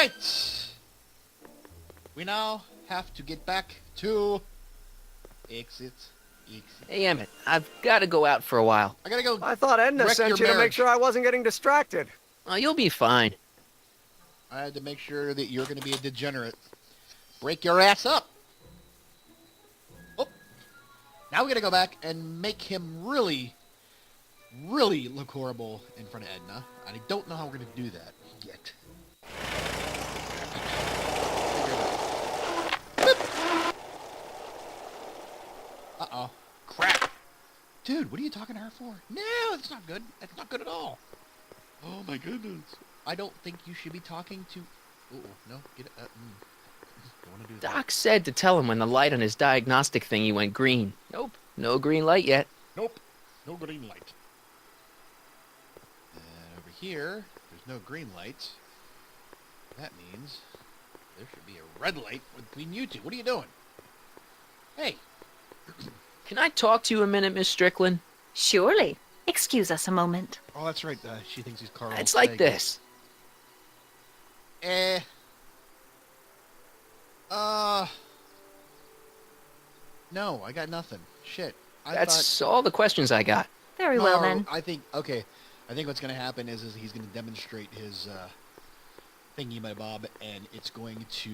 right. We now have to get back to exit. Hey, Emmet, I've got to go out for a while. I gotta go. I thought Edna wreck sent your you to make marriage. sure I wasn't getting distracted. Oh, you'll be fine. I had to make sure that you're gonna be a degenerate. Break your ass up. Oh. Now we gotta go back and make him really, really look horrible in front of Edna. And I don't know how we're gonna do that yet. Uh-oh. Crap. Dude, what are you talking to her for? No, that's not good. That's not good at all. Oh, my goodness. I don't think you should be talking to... Oh, no. Get it. Don't want to do that. Doc said to tell him when the light on his diagnostic thingy went green. Nope, no green light yet. Nope. No green light. And over here, there's no green light. That means there should be a red light between you two. What are you doing? Hey. Can I talk to you a minute, Miss Strickland? Surely. Excuse us a moment. Oh, that's right. She thinks he's Carl. It's like this. No, I got nothing. Shit. That's all the questions I got. Very well, then. I think, okay. I think what's going to happen is he's going to demonstrate his thingy my bob, and it's going to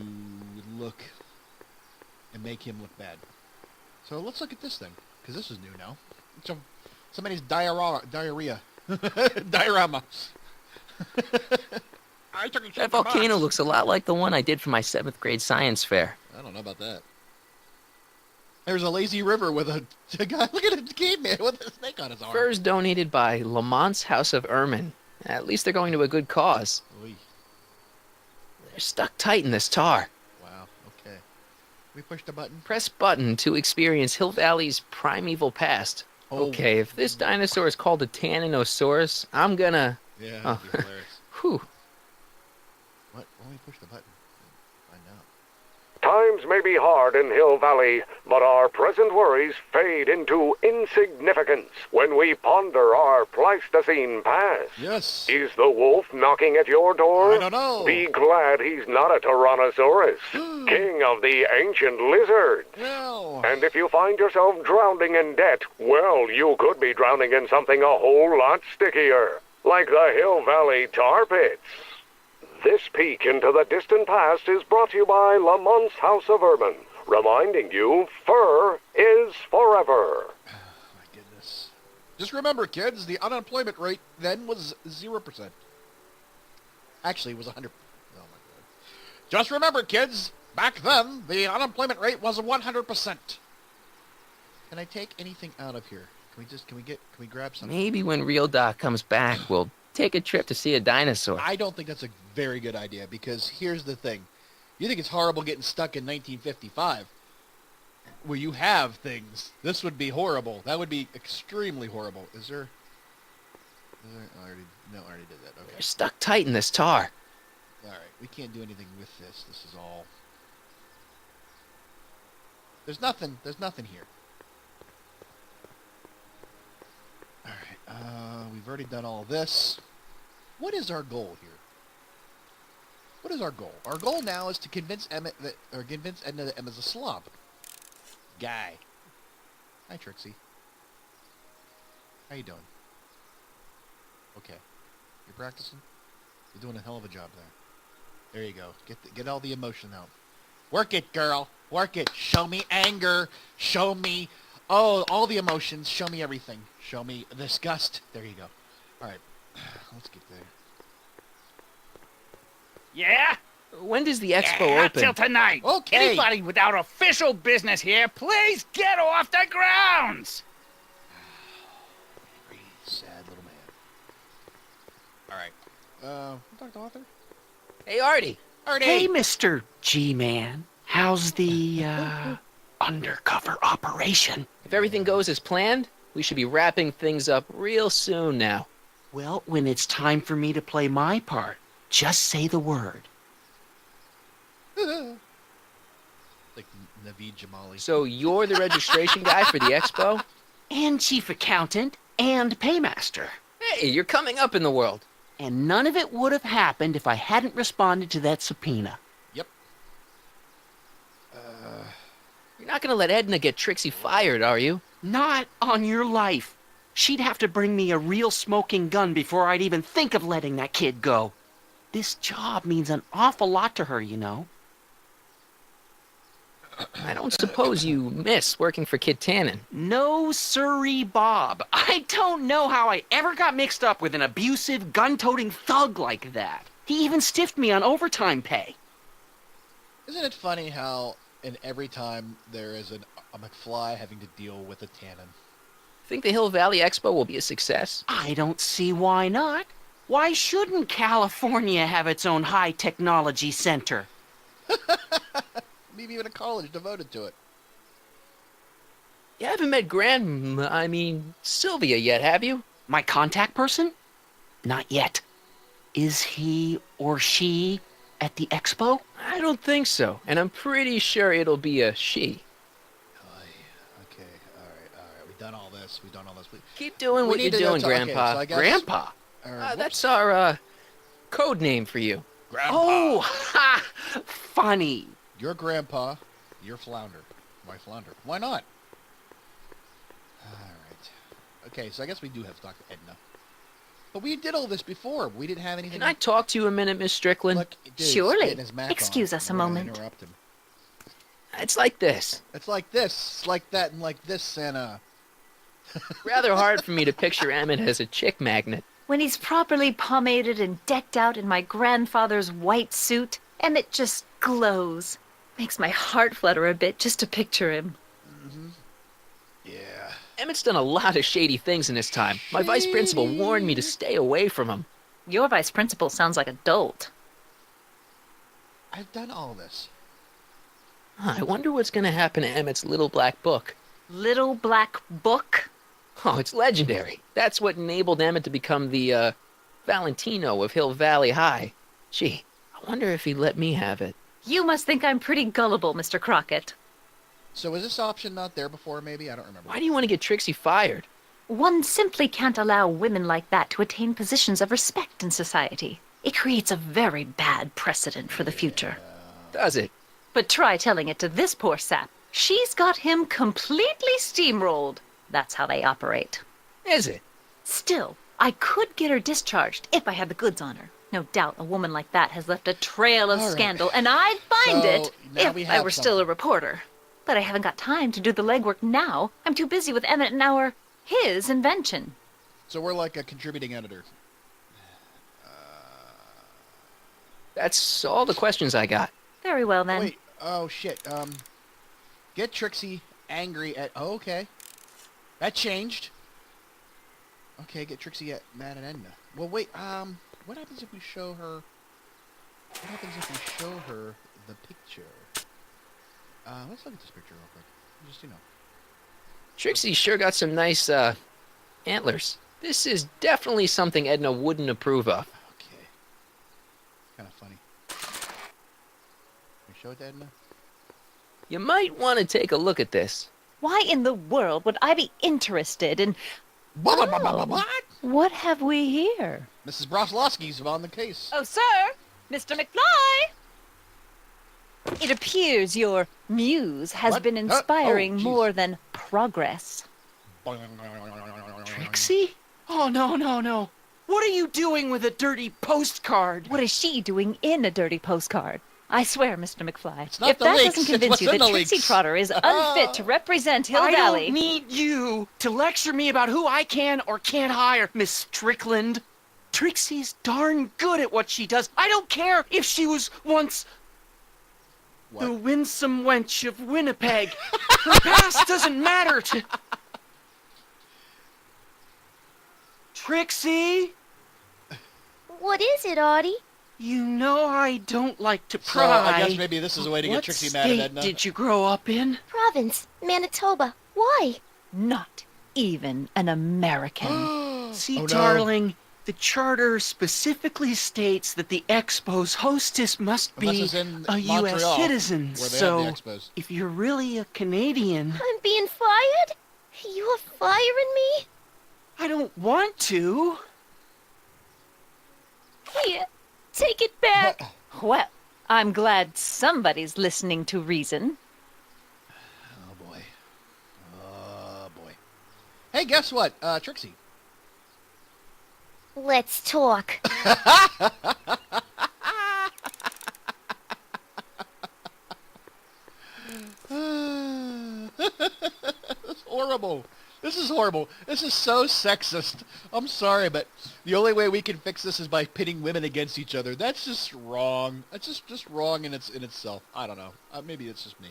look and make him look bad. So let's look at this then, because this is new now. It's somebody's diarrhea. Diorama. That volcano looks a lot like the one I did for my 7th grade science fair. I don't know about that. There's a lazy river with a guy. Look at the caveman with a snake on his arm. Furs donated by Lamont's House of Ermine. At least they're going to a good cause. Oy. They're stuck tight in this tar. Wow, okay. We pushed the button. Press button to experience Hill Valley's primeval past. Oh. Okay, if this dinosaur is called a Tanninosaurus, I'm gonna... Yeah, Oh. that'd be hilarious. Whew. What? When we push the button? Find out. Times may be hard in Hill Valley, but our present worries fade into insignificance when we ponder our Pleistocene past. Yes. Is the wolf knocking at your door? I don't know. Be glad he's not a Tyrannosaurus, king of the ancient lizards. No. And if you find yourself drowning in debt, well, you could be drowning in something a whole lot stickier, like the Hill Valley tar pits. This peek into the distant past is brought to you by Lamont's House of Ermine, reminding you fur is forever. My goodness. Just remember, kids, the unemployment rate then was 0%. Actually, it was 100. Oh, my God. Just remember, kids, back then, the unemployment rate was 100%. Can I take anything out of here? Can we grab something? Maybe when Real Doc comes back, we'll take a trip to see a dinosaur. I don't think that's a very good idea, because here's the thing. You think it's horrible getting stuck in 1955, where you have things. This would be horrible. That would be extremely horrible. Is there I already did that. Okay. They're stuck tight in this tar. All right. We can't do anything with this. This is all... There's nothing here. All right. We've already done all this. What is our goal here? What is our goal? Our goal now is to convince Edna that Emma's a slob. Guy. Hi, Trixie. How you doing? Okay. You're practicing? You're doing a hell of a job there. There you go. Get all the emotion out. Work it, girl. Work it. Show me anger. Show me... Oh, all the emotions. Show me everything. Show me disgust. There you go. All right. Let's get there. Yeah? When does the expo Not open? till tonight. Okay. Anybody without official business here, please get off the grounds. Angry, sad little man. All right. Dr. Arthur? Hey, Artie. Artie! Hey, Mr. G-Man. How's the, undercover operation? If everything goes as planned, we should be wrapping things up real soon now. Well, when it's time for me to play my part, just say the word. Like Naveed Jamali. So you're the registration guy for the expo? And chief accountant and paymaster. Hey, you're coming up in the world. And none of it would have happened if I hadn't responded to that subpoena. Yep. You're not gonna let Edna get Trixie fired, are you? Not on your life. She'd have to bring me a real smoking gun before I'd even think of letting that kid go. This job means an awful lot to her, you know. I don't suppose you miss working for Kid Tannen. No siree, Bob. I don't know how I ever got mixed up with an abusive, gun-toting thug like that. He even stiffed me on overtime pay. Isn't it funny how in every time there is a McFly having to deal with a Tannen? Think the Hill Valley Expo will be a success? I don't see why not. Why shouldn't California have its own high-technology center? Maybe even a college devoted to it. You haven't met Sylvia yet, have you? My contact person? Not yet. Is he or she at the expo? I don't think so, and I'm pretty sure it'll be a she. Okay, alright. We've done all this. Keep doing We what you're need to doing, go to- okay, Grandpa. so I guess- Grandpa? That's our, code name for you. Grandpa. Oh, ha! Funny. Your grandpa, your flounder. Why flounder? Why not? Alright. Okay, so I guess we do have to talk to Edna. But we did all this before. We didn't have anything... Can I talk to you a minute, Miss Strickland? Look, dude, he's Surely. getting his Mac Excuse on. us a We're gonna moment. Interrupt him. It's like this. It's like this, it's like that, and like this, and Rather hard for me to picture Emmet as a chick magnet. When he's properly pomaded and decked out in my grandfather's white suit, Emmet just glows. Makes my heart flutter a bit just to picture him. yeah. Emmett's done a lot of shady things in his time. My vice principal warned me to stay away from him. Your vice principal sounds like a dolt. I've done all this. I wonder what's going to happen to Emmett's little black book. Little black book? Oh, it's legendary. That's what enabled Emmet to become the, Valentino of Hill Valley High. Gee, I wonder if he'd let me have it. You must think I'm pretty gullible, Mr. Crockett. So was this option not there before, maybe? I don't remember. Why do you want to get Trixie fired? One simply can't allow women like that to attain positions of respect in society. It creates a very bad precedent for the future. Does it? But try telling it to this poor sap. She's got him completely steamrolled. That's how they operate. Is it? Still, I could get her discharged if I had the goods on her. No doubt a woman like that has left a trail of All right. scandal, and I'd find So, it now we if I have were still a something. reporter. But I haven't got time to do the legwork now. I'm too busy with Emmet and his invention. So we're like a contributing editor. That's all the questions I got. Very well, then. Wait, oh shit. Get Trixie angry at... Oh, okay. That changed. Okay, get Trixie mad at Edna. Well, wait, what happens if we show her... What happens if we show her the picture? Let's look at this picture real quick. Just, Trixie sure got some nice, antlers. This is definitely something Edna wouldn't approve of. Okay. Kind of funny. Can we show it to Edna? You might want to take a look at this. Why in the world would I be interested in... What? What have we here? Mrs. Broslowski's on the case. Oh, sir! Mr. McFly! It appears your muse has What? been inspiring jeez. more than progress. Trixie? Oh, no. What are you doing with a dirty postcard? What is she doing in a dirty postcard? I swear, Mr. McFly, It's not if the that leaks, doesn't it's convince what's you in that the Trixie leaks. Trotter is unfit to represent Hill I Valley... don't need you to lecture me about who I can or can't hire, Miss Strickland. Trixie's darn good at what she does. I don't care if she was once the What? winsome wench of Winnipeg. Her past doesn't matter to... Trixie? What is it, Audie? You know I don't like to So, pry. I guess maybe this is a way to get What Trixie mad at state Edna. did you grow up in? Province, Manitoba. Why? Not even an American. See, Oh, no. darling, the charter specifically states that the Expo's hostess must Unless be it's in a U.S. Montreal, citizen. where they So, have the expos. if you're really a Canadian, I'm being fired? You are firing me? I don't want to. Here, take it back. Well, I'm glad somebody's listening to reason. Oh, boy. Oh, boy. Hey, guess what? Trixie. Let's talk. That's horrible. This is horrible. This is so sexist. I'm sorry, but the only way we can fix this is by pitting women against each other. That's just wrong. That's just wrong in itself. I don't know. Maybe it's just me.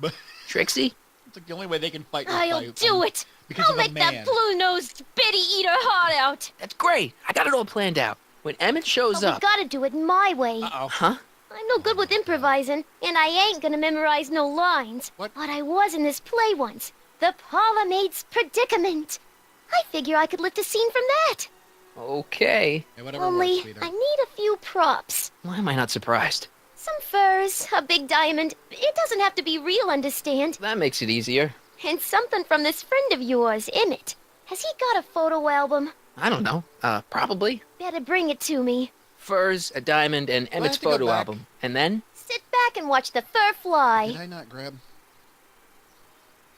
But Trixie? it's like the only way they can fight. Is I'll by, do it. because I'll of a make that man. blue-nosed Betty eat her heart out. That's great. I got it all planned out. When Emmet shows But we up... gotta do it my way. Uh-oh. Huh? I'm no good with improvising, and I ain't gonna memorize no lines. What? But I was in this play once. The Parlor Maid's Predicament. I figure I could lift a scene from that. Okay. Hey, whatever Only, works, sweetheart. I need a few props. Why am I not surprised? Some furs, a big diamond. It doesn't have to be real, understand? That makes it easier. And something from this friend of yours, Emmet. Has he got a photo album? I don't know. Probably. Better bring it to me. Furs, a diamond, and I Emmet's have to go photo back? album. And then? Sit back and watch the fur Did fly. I not grab?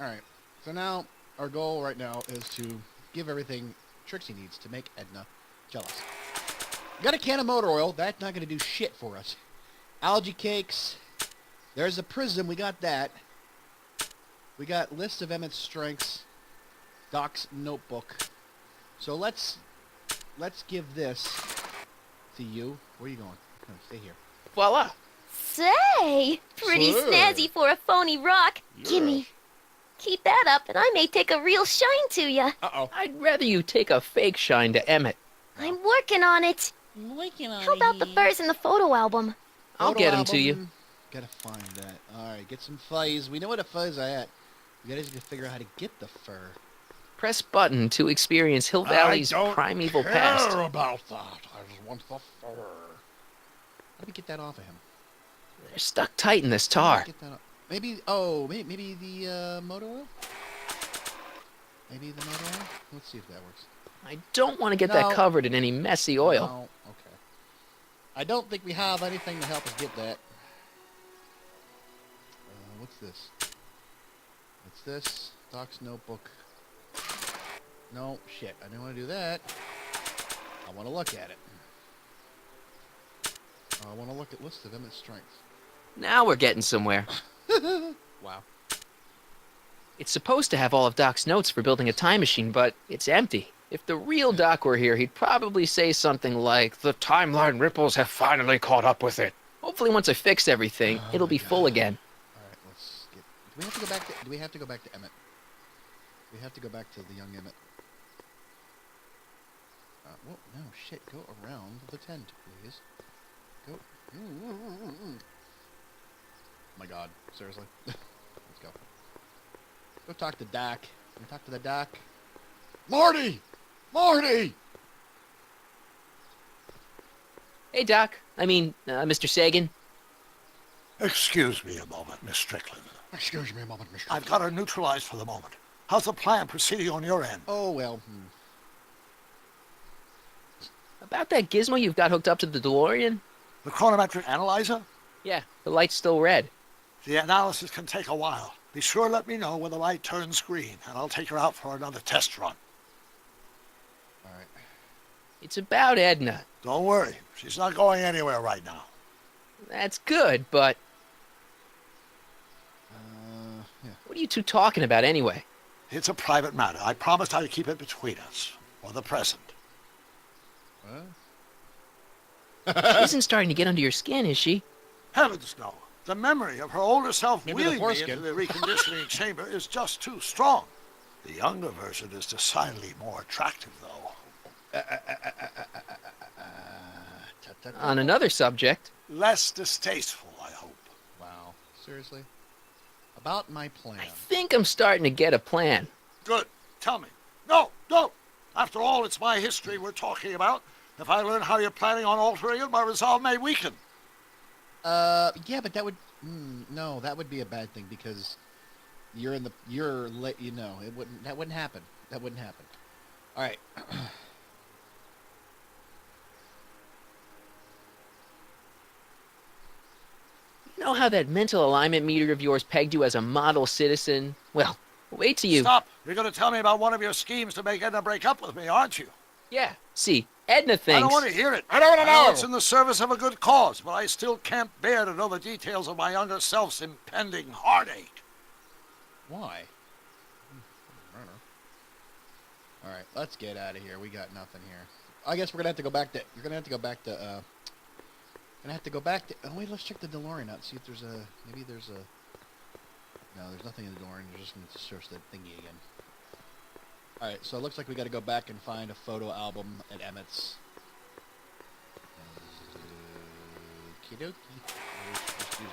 Alright. So now, our goal right now is to give everything Trixie needs to make Edna jealous. We got a can of motor oil. That's not going to do shit for us. Algae cakes. There's a prism. We got that. We got list of Emmett's strengths. Doc's notebook. So let's give this to you. Where are you going? No, stay here. Voila. Say, pretty Sure. snazzy for a phony rock. Gimme. Keep that up, and I may take a real shine to ya. Uh-oh. I'd rather you take a fake shine to Emmet. I'm working on it. How about the furs in the photo album? I'll Photo get him to you. album. Gotta find that. Alright, get some fuzz. We know what a fuzz are at. We gotta just figure out how to get the fur. Press button to experience Hill Valley's primeval past. about that. I just want the fur. How do we get that off of him? They're stuck tight in this How do tar. we get that off? Maybe the motor oil? Maybe the motor oil? Let's see if that works. I don't want to get No. that covered in any messy oil. No, okay. I don't think we have anything to help us get that. What's this? What's this? Doc's notebook. No, shit. I didn't want to do that. I want to look at it. I want to look at list of Emmett's strengths. Now we're getting somewhere. Wow. It's supposed to have all of Doc's notes for building a time machine, but it's empty. If the real Doc were here, he'd probably say something like, "The timeline ripples have finally caught up with it." Hopefully once I fix everything, it'll be full again. Alright, let's get... Do we have to go back to... Do we have to go back to Emmet? We have to go back to the young Emmet. Whoa, no, shit. Go around the tent, please. Go... Oh my god. Seriously? Let's go. Go talk to Doc. Can we talk to the Doc? Marty! Marty! Hey, Doc. Mr. Sagan. Excuse me a moment, Miss Strickland. Excuse me a moment, Mr. I've got her neutralized for the moment. How's the plan proceeding on your end? Oh, well. About that gizmo you've got hooked up to the DeLorean? The chronometric analyzer? Yeah, the light's still red. The analysis can take a while. Be sure to let me know when the light turns green, and I'll take her out for another test run. Alright. It's about Edna. Don't worry, she's not going anywhere right now. That's good, but Yeah. what are you two talking about anyway? It's a private matter. I promised I'd keep it between us, for the present. What? She isn't starting to get under your skin, is she? Heavens no. The memory of her older self Maybe the wheeling me foreskin. into the reconditioning chamber is just too strong. The younger version is decidedly more attractive, though. On another subject, Less distasteful, I hope. Wow. Seriously? About my plan. I think I'm starting to get a plan. Good. Tell me. No, don't. After all, it's my history we're talking about. If I learn how you're planning on altering it, my resolve may weaken. Yeah, but that would... no, that would be a bad thing because you're in the... You're... You know, it wouldn't... That wouldn't happen. That wouldn't happen. Alright. Know how that mental alignment meter of yours pegged you as a model citizen? Well, wait till you... Stop! You're going to tell me about one of your schemes to make Edna break up with me, aren't you? Yeah, see, Edna I thinks... don't want to hear it. I don't want to know. It's in the service of a good cause, but I still can't bear to know the details of my younger self's impending heartache. Why? I don't know. All right, let's get out of here. We got nothing here. I guess we're gonna have to go back to. You're gonna have to go back to. Gonna have to go back to. Oh wait, let's check the DeLorean out. See if there's a. Maybe there's a. No, there's nothing in the DeLorean. You're just gonna search that thingy again. All right, so it looks like we got to go back and find a photo album at Emmett's. Okey-dokey. Let's use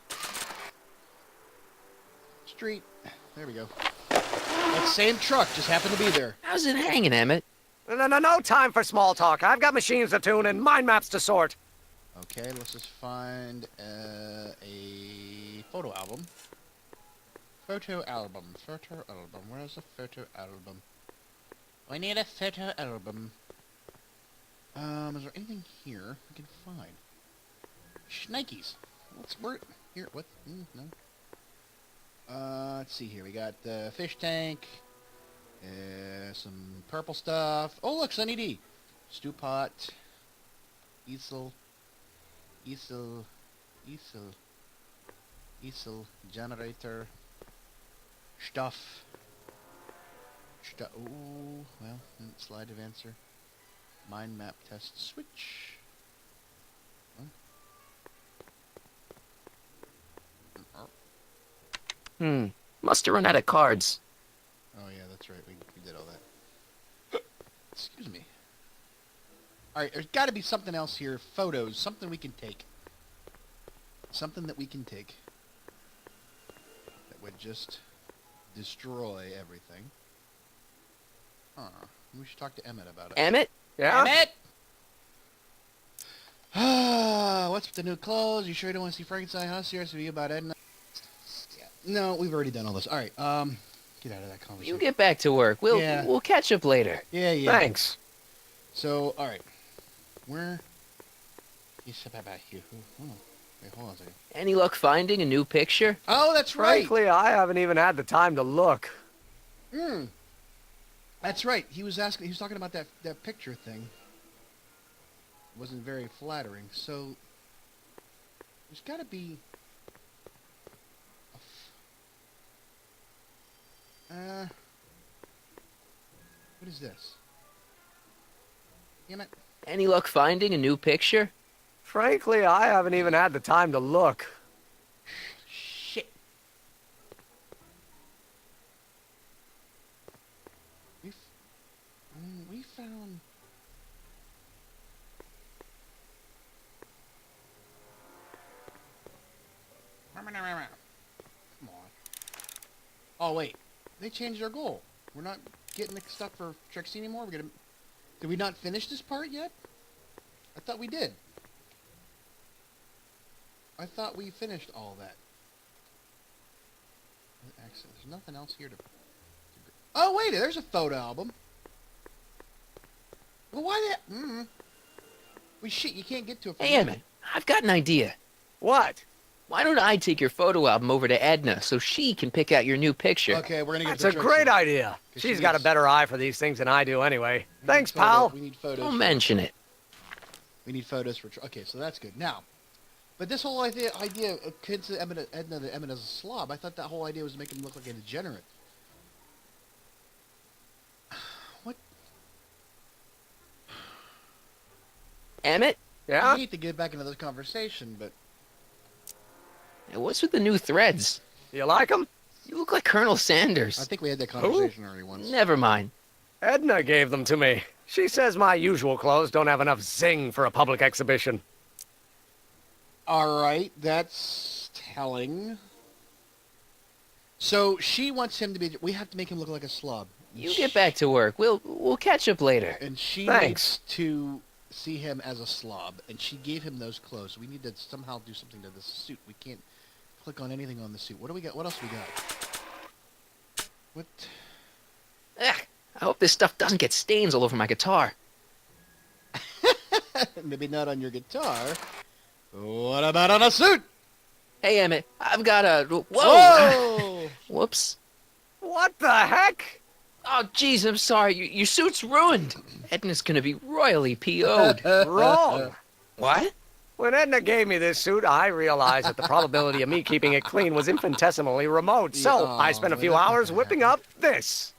the street. There we go. That same truck just happened to be there. How's it hanging, Emmet? No time for small talk. I've got machines to tune and mind maps to sort. Okay, let's just find a photo album. Photo album. Where's the photo album? I need a photo album. Is there anything here we can find? Shnikes. Where? Here, what? No. Let's see here. We got the fish tank. Some purple stuff. Oh, look, Sunny D. Stew pot. Easel. Generator. Stuff. Oh, well, slide advancer. Mind map test switch. Must have run out of cards. Oh yeah, that's right. We did all that. Excuse me. Alright, there's got to be something else here. Photos. Something we can take. Something that we can take. That would just destroy everything. Huh. We should talk to Emmet about it. Emmet? Yeah? Emmet! What's with the new clothes? You sure you don't want to see Frankenstein, huh? Seriously, about Edna? Yeah. No, we've already done all this. Alright, get out of that conversation. You get back to work. We'll catch up later. Yeah. Thanks. So, alright. Where... You said about you. Wait, hold on a second. Any luck finding a new picture? Oh, that's right! Frankly, I haven't even had the time to look. That's right. He was talking about that picture thing. It wasn't very flattering. So, there's got to be... What is this? Damn it. Any luck finding a new picture? Frankly, I haven't even had the time to look. Shit. We found... Come on. Oh, wait. They changed our goal. We're not getting the stuff for Trixie anymore. Did we not finish this part yet? I thought we did. I thought we finished all that. Access. There's nothing else here to... Oh, wait. There's a photo album. Well, why that... Well, shit, you can't get to it. Hey, Emmet, I've got an idea. What? Why don't I take your photo album over to Edna so she can pick out your new picture? Okay, we're gonna get That's to a Trixie. great idea. 'Cause She's got a better eye for these things than I do anyway. Thanks, pal. We need photos. Don't mention it. We need photos for... Okay, so that's good. Now, but this whole idea of kids to Edna that Emmet is a slob, I thought that whole idea was to make him look like a degenerate. What? Emmet? I Yeah? hate to get back into this conversation, but... What's with the new threads? You like them? You look like Colonel Sanders. I think we had that conversation already once. Never mind. Edna gave them to me. She says my usual clothes don't have enough zing for a public exhibition. Alright, that's telling. So, she wants him to be... We have to make him look like a slob. You get back to work. We'll catch up later. And she Thanks. needs to see him as a slob, and she gave him those clothes. We need to somehow do something to this suit. We can't click on anything on the suit. What do we got? What else we got? What? Ugh, I hope this stuff doesn't get stains all over my guitar. Maybe not on your guitar, What about on a suit? Hey, Emmet, I've got a... Whoa! Whoa! Whoops. What the heck? Oh, jeez, I'm sorry. Your suit's ruined. Edna's gonna be royally PO'd. Wrong. What? When Edna gave me this suit, I realized that the probability of me keeping it clean was infinitesimally remote. So I spent a few hours whipping up this.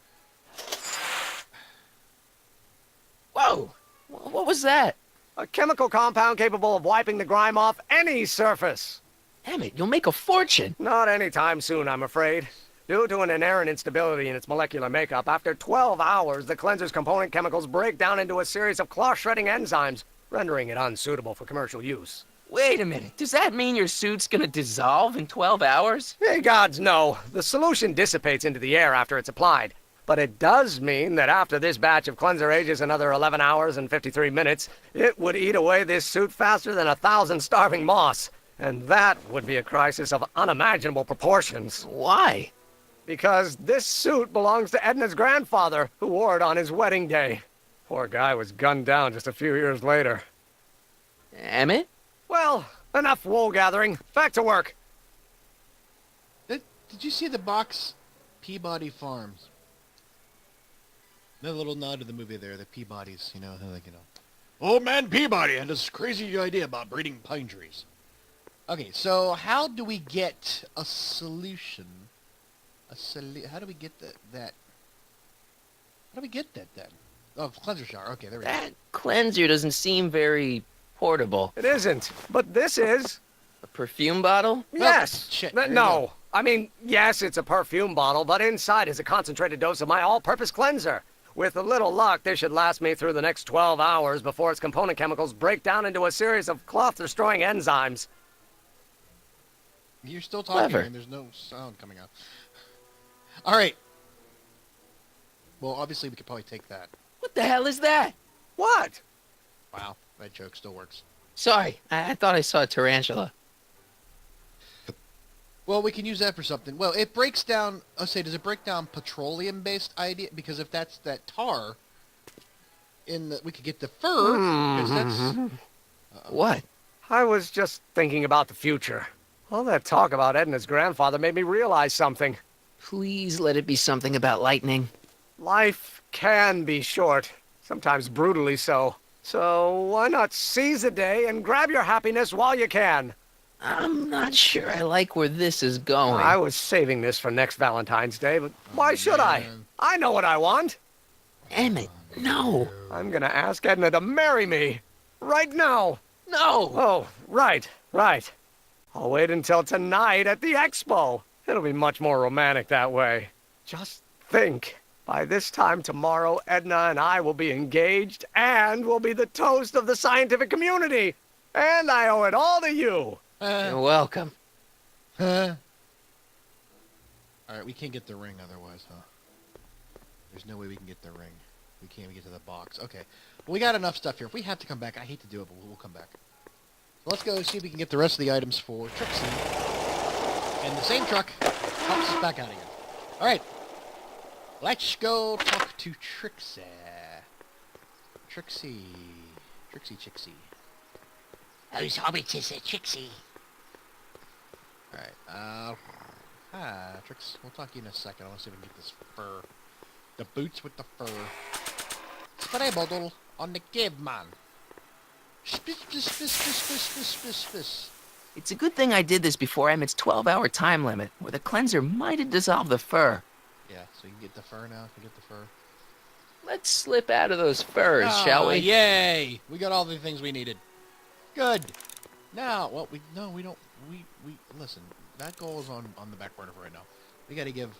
Whoa! What was that? A chemical compound capable of wiping the grime off any surface. Emmet, you'll make a fortune. Not anytime soon, I'm afraid. Due to an inherent instability in its molecular makeup, after 12 hours, the cleanser's component chemicals break down into a series of cloth-shredding enzymes, rendering it unsuitable for commercial use. Wait a minute. Does that mean your suit's gonna dissolve in 12 hours? Hey, gods, no. The solution dissipates into the air after it's applied. But it does mean that after this batch of cleanser ages another 11 hours and 53 minutes, it would eat away this suit faster than 1,000 starving moths. And that would be a crisis of unimaginable proportions. Why? Because this suit belongs to Edna's grandfather, who wore it on his wedding day. Poor guy was gunned down just a few years later. Emmet? Well, enough wool gathering. Back to work. Did you see the box Peabody Farms? Another little nod to the movie there, the Peabodys, Old man Peabody had this crazy idea about breeding pine trees. Okay, so how do we get a solution? How do we get that? How do we get that then? Oh, cleanser shower. Okay, there we go. That cleanser doesn't seem very portable. It isn't, but this is. A perfume bottle? Yes. Shit, No. there you go. I mean, yes, it's a perfume bottle, but inside is a concentrated dose of my all-purpose cleanser. With a little luck, this should last me through the next 12 hours before its component chemicals break down into a series of cloth-destroying enzymes. You're still talking Clever. and there's no sound coming out. All right. Well, obviously we could probably take that. What the hell is that? What? Wow, that joke still works. Sorry, I thought I saw a tarantula. Well, we can use that for something. Well, it breaks down... does it break down petroleum-based idea? Because if that's that tar, we could get the fur. 'Cause that's... What? I was just thinking about the future. All that talk about Edna's grandfather made me realize something. Please let it be something about lightning. Life can be short, sometimes brutally so. So why not seize the day and grab your happiness while you can? I'm not sure I like where this is going. I was saving this for next Valentine's Day, but why should I? I know what I want. Emmet, no. I'm gonna ask Edna to marry me. Right now. No! Oh, right. I'll wait until tonight at the expo. It'll be much more romantic that way. Just think. By this time tomorrow, Edna and I will be engaged and will be the toast of the scientific community. And I owe it all to you. You're welcome. All right, we can't get the ring otherwise, huh? There's no way we can get the ring. We can't even get to the box. Okay. Well, we got enough stuff here. If we have to come back, I hate to do it, but we'll come back. So let's go see if we can get the rest of the items for Trixie. And the same truck helps us back out again. All right. Let's go talk to Trixie. Trixie. Whose hobbit is it, Trixie? All right. Hi, Trix. We'll talk to you in a second. I want to see if we can get this fur. The boots with the fur. Spray bottle on the caveman. It's a good thing I did this before Emmet's 12-hour time limit, where the cleanser might have dissolved the fur. Yeah, so you can get the fur now. Can get the fur. Let's slip out of those furs, shall we? Yay! We got all the things we needed. Good. Now, well, we don't. Listen. That goal is on the back burner for right now. We got to give.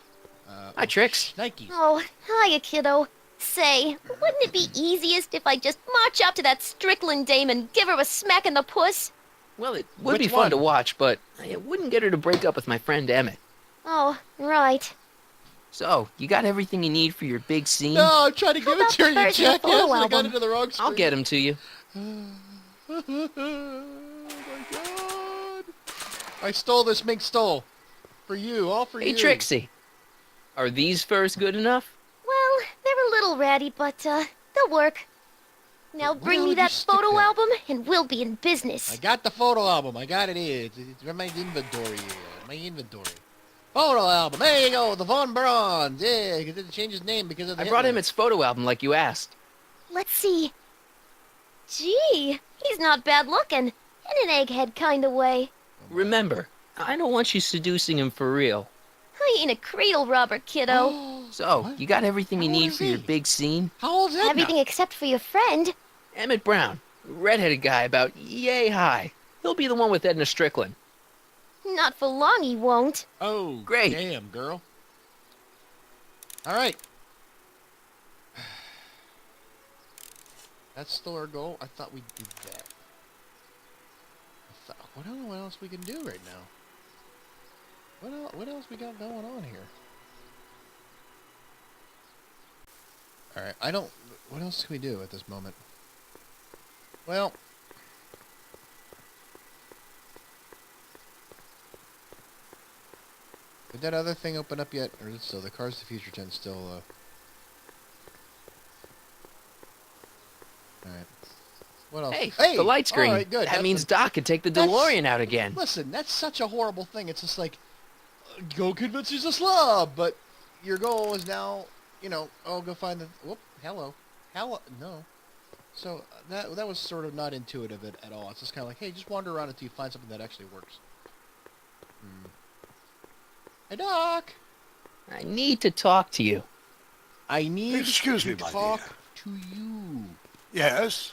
Hi, Trix. Nikes. Oh, hiya, kiddo. Say, wouldn't it be easiest if I just march up to that Strickland dame and give her a smack in the puss? Well, it would Which be fun one? to watch, but it wouldn't get her to break up with my friend Emmet. Oh, right. So, you got everything you need for your big scene? No, I'm trying to give it about to her, the you version of jackass. photo I got album? into the wrong screen. I'll get them to you. Oh my god. I stole this mink stole. For you, all for you. Hey, Trixie. Are these furs good enough? Well, they're a little ratty, but, they'll work. Now Where bring would me you that stick photo that? album and we'll be in business. I got the photo album. I got it here. It's in my inventory here. My inventory. Photo album. There you go. The Von Braun's. Yeah, because it changed his name because of the I brought Hitler. him its photo album like you asked. Let's see. Gee, he's not bad looking. In an egghead kind of way. Remember, I don't want you seducing him for real. I ain't a cradle robber, kiddo. So, What? you got everything you How old need is for your he? big scene? How old is Edna? Everything except for your friend. Emmet Brown, redheaded guy about yay high. He'll be the one with Edna Strickland. Not for long, he won't. Oh, Great. damn, girl. All right. That's still our goal. I thought we did that. I don't know what else we can do right now. What else we got going on here? All right. I don't. What else can we do at this moment? Well. Did that other thing open up yet? Or is it still the Cars of the Future 10 still, Alright. What else? Hey, the light screen. Alright, good. That means Doc can take the DeLorean out again. Listen, that's such a horrible thing. It's just like, go convince he's a slob, but your goal is now, go find the, whoop, hello, no. So, that was sort of not intuitive at all. It's just kind of like, hey, just wander around until you find something that actually works. Hey, Doc! I need to talk to you. I need Excuse to me, my talk dear. to you. Yes?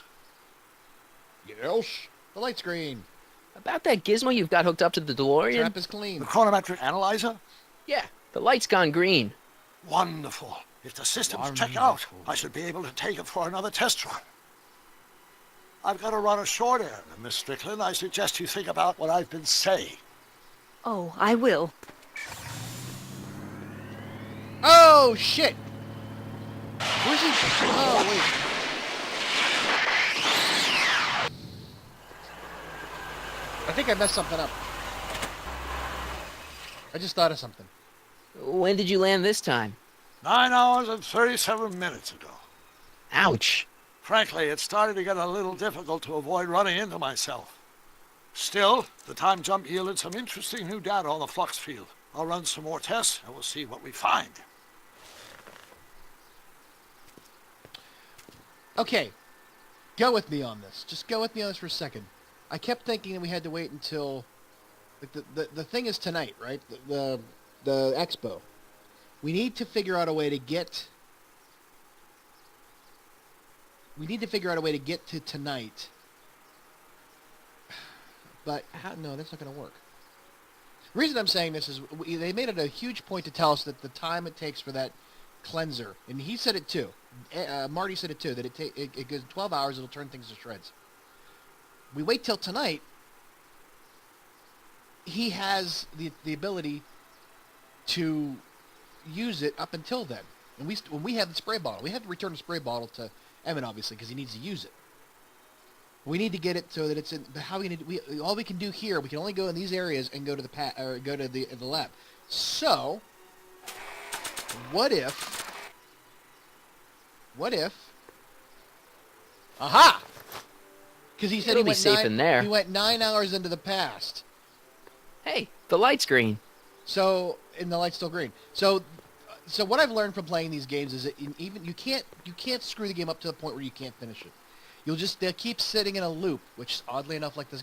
Yes? The light screen. About that gizmo you've got hooked up to the DeLorean? Trap is clean. The chronometric analyzer? Yeah, the light's gone green. Wonderful. If the systems check out, I should be able to take it for another test run. I've got to run a short errand, Miss Strickland. I suggest you think about what I've been saying. Oh, I will. Oh, shit! Where's he? Oh, wait. I think I messed something up. I just thought of something. When did you land this time? 9 hours and 37 minutes ago. Ouch. Frankly, it started to get a little difficult to avoid running into myself. Still, the time jump yielded some interesting new data on the flux field. I'll run some more tests, and we'll see what we find. Okay. Go with me on this. Just go with me on this for a second. I kept thinking that we had to wait until... Like the thing is tonight, right? The expo. We need to figure out a way to get... We need to figure out a way to get to tonight. But, no, that's not going to work. The reason I'm saying this is they made it a huge point to tell us that the time it takes for that cleanser, and he said it too, Marty said it too, that it goes 12 hours, it'll turn things to shreds. We wait till tonight, he has the ability to use it up until then. And when we have the spray bottle, we have to return the spray bottle to Emmet, obviously, because he needs to use it. We need to get it so that it's in. But how all we can do here, we can only go in these areas and go to the lab. So, what if? Aha! Because he said It'll he be went safe in there. He went 9 hours into the past. Hey, the light's green. So, and the light's still green. So what I've learned from playing these games is that you can't screw the game up to the point where you can't finish it. They'll keep sitting in a loop, which oddly enough, like this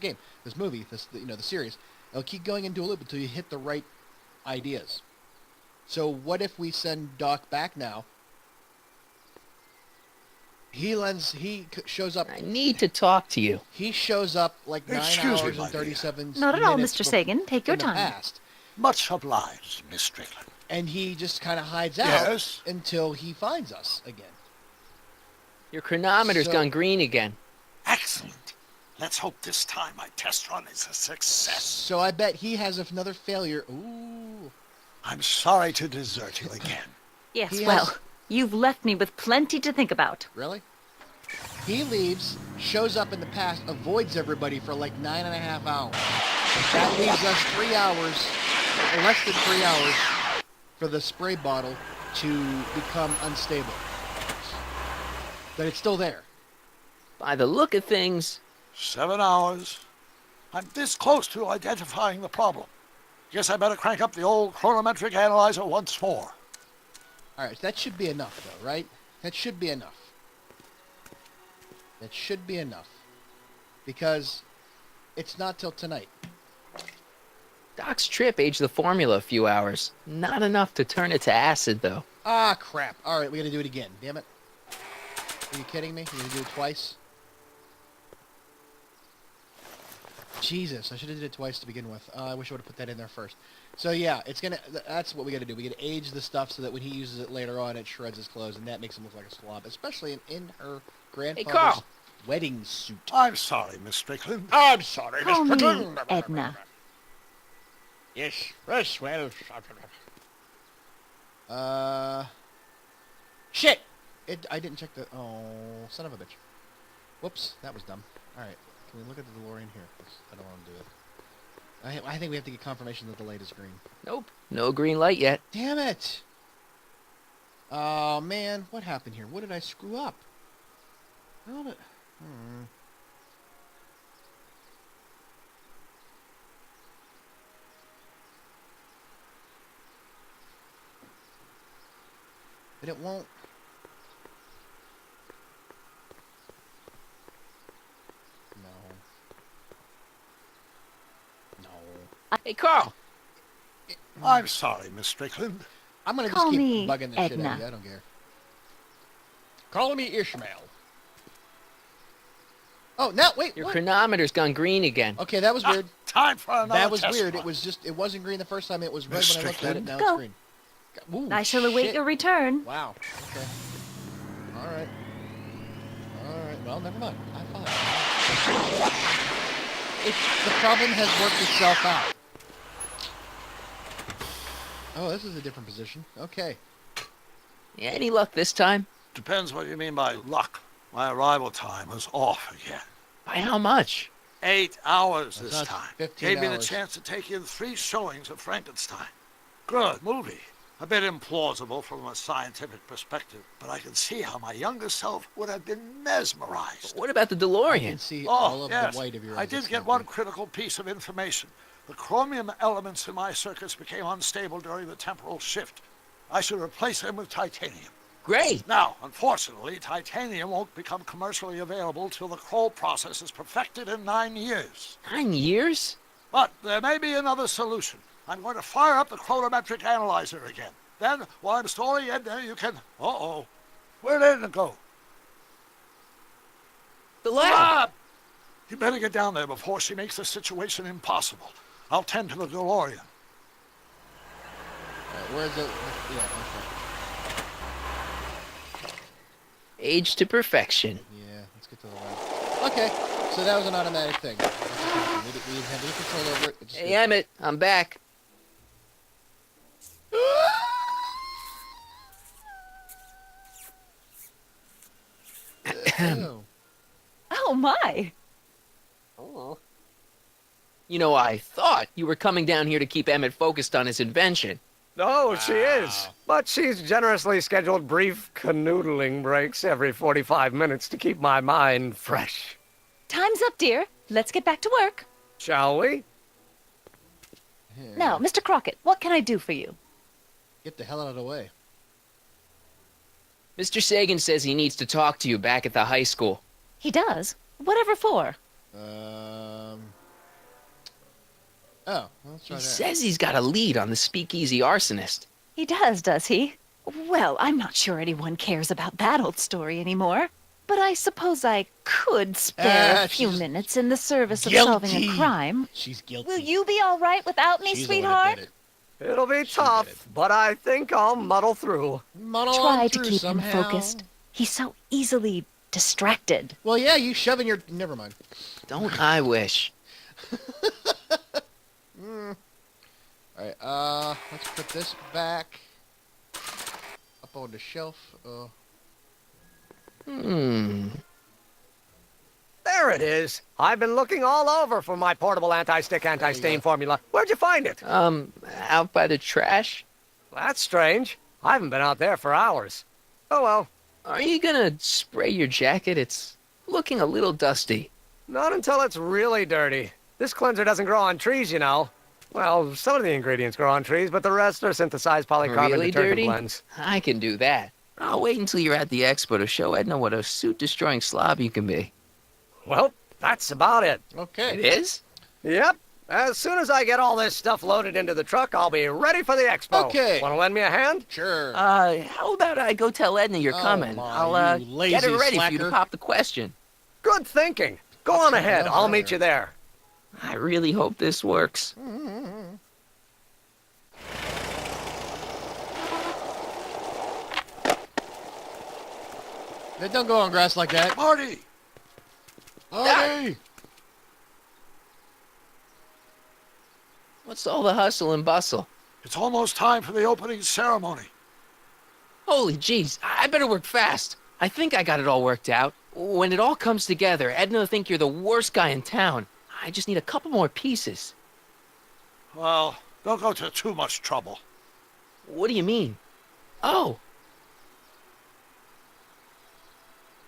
movie, the series, they'll keep going into a loop until you hit the right ideas. So what if we send Doc back now? He shows up. I need to talk to you. He shows up like 9 Excuse me, hours my and dear. 37 Not at all, minutes Mr. Sagan. Take your in the time. past. Much obliged, Miss Strickland. And he just kind of hides out Yes? until he finds us again. Your chronometer's So- gone green again. Excellent. Let's hope this time my test run is a success. So I bet he has another failure. Ooh. I'm sorry to desert you again. Yes, He well, has- you've left me with plenty to think about. Really? He leaves, shows up in the past, avoids everybody for like 9.5 hours. That leaves us 3 hours, or less than 3 hours, for the spray bottle to become unstable. But it's still there. By the look of things, 7 hours. I'm this close to identifying the problem. Guess I better crank up the old chronometric analyzer once more. All right, that should be enough, though, right? That should be enough. That should be enough. Because it's not till tonight. Doc's trip aged the formula a few hours. Not enough to turn it to acid, though. Ah, crap. All right, we got to do it again. Damn it. Are you kidding me? You're going to do it twice? Jesus, I should have did it twice to begin with. I wish I would have put that in there first. So yeah, that's what we got to do. We got to age the stuff so that when he uses it later on, it shreds his clothes, and that makes him look like a slob, especially in her grandfather's Carl. wedding suit. I'm sorry, Miss Strickland. I'm sorry, Call Miss me Strickland. Edna. Yes, well. Shit! I didn't check the... Oh, son of a bitch. Whoops, that was dumb. Alright, can we look at the DeLorean here? 'Cause I don't want to do it. I think we have to get confirmation that the light is green. Nope. No green light yet. Damn it! Oh, man, what happened here? What did I screw up? How did... But it won't... No. Hey, Carl. I'm sorry, Miss Strickland. I'm gonna Call just keep me bugging the shit Edna. out of you. I don't care. Call me Ishmael. Oh, no, wait. Your What? chronometer's gone green again. Okay, that was weird. Time for another That was test weird. run. It wasn't green the first time. It was red Miss when I looked at it. Strickland? Now Go. it's green. Ooh, I shall await shit. your return. Wow. Okay. All right. All right. Well, never mind. I thought. The problem has worked itself out. Oh, this is a different position. Okay. Yeah, any luck this time? Depends what you mean by luck. My arrival time was off again. By how much? 8 hours That's this not time. 15 Gave me the hours. chance to take in 3 showings of Frankenstein. Good movie. A bit implausible from a scientific perspective, but I can see how my younger self would have been mesmerized. What about the I can DeLorean? see all of yes. the white of your I eyes. did It's get not one good. critical piece of information. The chromium elements in my circuits became unstable during the temporal shift. I should replace them with titanium. Great. Now, unfortunately, titanium won't become commercially available till the Kroll process is perfected in 9 years. 9 years? But there may be another solution. I'm going to fire up the chronometric analyzer again. Then, while I'm stalling Edna, you can... Uh-oh. Where'd Edna go? The lab. Slob! You better get down there before she makes the situation impossible. I'll tend to the DeLorean. Where's the... Yeah, okay. Age to perfection. Yeah, let's get to the lab. Okay, so that was an automatic thing. We didn't have any control over it. It just- Hey, Emmet, I'm back. Oh. Oh, my. Oh. You know, I thought you were coming down here to keep Emmet focused on his invention. No, she is. But she's generously scheduled brief canoodling breaks every 45 minutes to keep my mind fresh. Time's up, dear. Let's get back to work. Shall we? Here, Now, Mr. Crockett, what can I do for you? get the hell out of the way. Mr. Sagan says he needs to talk to you back at the high school. He does? Whatever for? Oh, let's try He that. says he's got a lead on the speakeasy arsonist. He does he? Well, I'm not sure anyone cares about that old story anymore. But I suppose I could spare a few she's minutes in the service of solving a guilty. crime. She's guilty. Will you be all right without me, She's the one that sweetheart? did it. It'll be did tough, it. but I think I'll muddle through. Muddle Try on to through keep somehow. him focused. He's so easily distracted. Well, yeah, you shoving your... Never mind. Don't I wish? Alright, let's put this back up on the shelf. There it is. I've been looking all over for my portable anti-stick, anti-stain formula. Where'd you find it? Out by the trash? That's strange. I haven't been out there for hours. Oh well. Are you gonna spray your jacket? It's a looking a little dusty. Not until it's really dirty. This cleanser doesn't grow on trees, you know. Well, some of the ingredients grow on trees, but the rest are synthesized polycarbonate Really detergent dirty? blends. I can do that. I'll wait until you're at the expo to show Edna what a suit-destroying slob you can be. Well, that's about it. Okay. It is? Yep. As soon as I get all this stuff loaded into the truck, I'll be ready for the expo. Okay. Want to lend me a hand? Sure. How about I go tell Edna you're Oh coming? my, I'll, you lazy get her ready for you to slacker. pop the question. Good thinking. Go on ahead. I'll meet you there. I really hope this works. They don't go on grass like that. Marty! Marty! What's all the hustle and bustle? It's almost time for the opening ceremony. Holy jeez, I better work fast. I think I got it all worked out. When it all comes together, Edna will think you're the worst guy in town. I just need a couple more pieces. Well, don't go to too much trouble. What do you mean? Oh.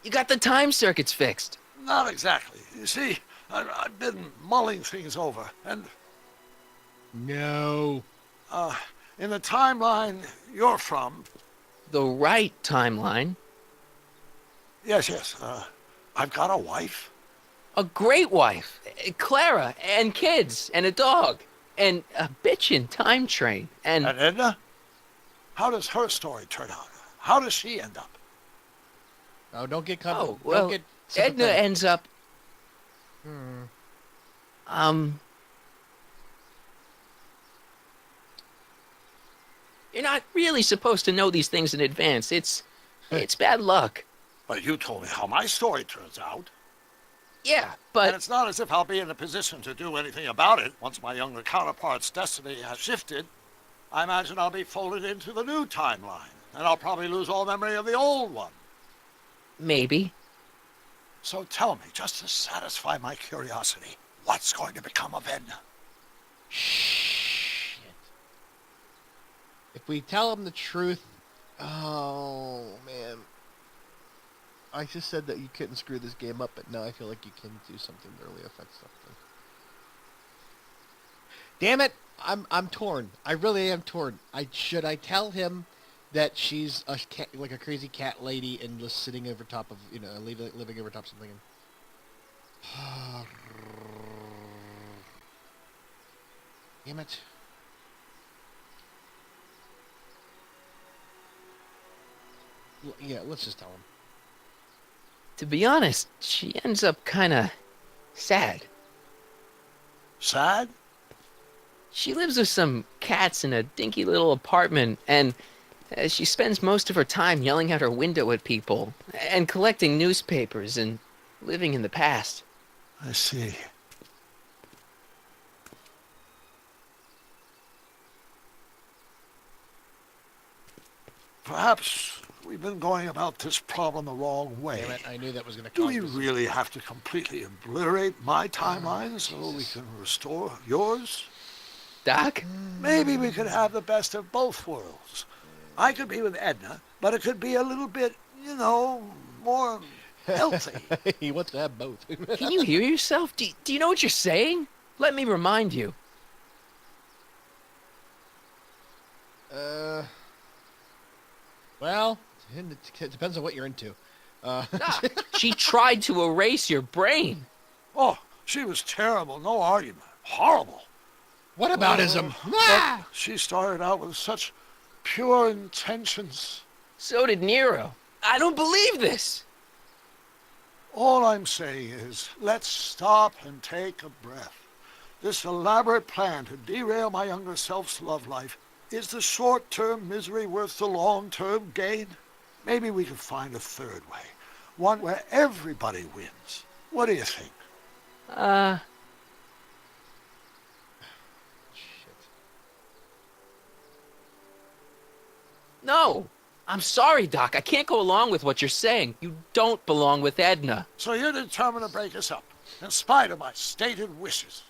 You got the time circuits fixed. Not exactly. You see, I've been mulling things over, and No. in the timeline you're from, The right timeline. yes, I've got a wife. A great wife. Clara, and kids, and a dog. And a bitchin' time train. And Edna? How does her story turn out? How does she end up? Oh, don't get Oh, don't well, get Edna sympathetic. ends up... You're not really supposed to know these things in advance. It's bad luck. But you told me how my story turns out. Yeah, And but it's not as if I'll be in a position to do anything about it once my younger counterpart's destiny has shifted. I imagine I'll be folded into the new timeline, and I'll probably lose all memory of the old one. maybe. So tell me, just to satisfy my curiosity, what's going to become of Edna? Shit. If we tell him the truth... Oh, man. I just said that you couldn't screw this game up, but now I feel like you can do something to really affect something. Damn it! I'm torn. I really am torn. Should I tell him that she's a cat, like a crazy cat lady, and just sitting over top of, living over top of something? Damn it! Yeah, let's just tell him. To be honest, she ends up kinda sad. Sad? She lives with some cats in a dinky little apartment, and she spends most of her time yelling out her window at people, and collecting newspapers, and living in the past. I see. Perhaps we've been going about this problem the wrong way. Damn it! I knew that was going to Do cause we this. really have to completely obliterate my timeline so we can restore yours? Doc? Maybe we could have the best of both worlds. I could be with Edna, but it could be a little bit, more healthy. He wants to have both. Can you hear yourself? Do you know what you're saying? Let me remind you. Well, it depends on what you're into. Doc, she tried to erase your brain. Oh, she was terrible, no argument. Horrible. What aboutism? But she started out with such pure intentions. So did Nero. I don't believe this. All I'm saying is, let's stop and take a breath. This elaborate plan to derail my younger self's love life, is the short-term misery worth the long-term gain? Maybe we could find a third way. One where everybody wins. What do you think? No. I'm sorry, Doc. I can't go along with what you're saying. You don't belong with Edna. So you're determined to break us up, in spite of my stated wishes.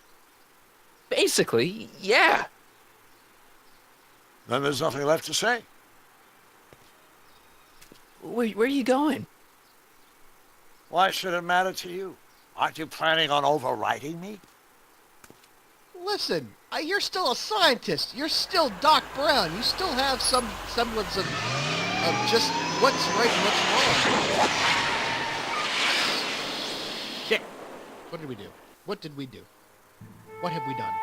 Basically, yeah. Then there's nothing left to say. Where are you going? Why should it matter to you? Aren't you planning on overriding me? Listen, you're still a scientist. You're still Doc Brown. You still have some semblance of just what's right and what's wrong. Shit. What did we do? What did we do? What have we done?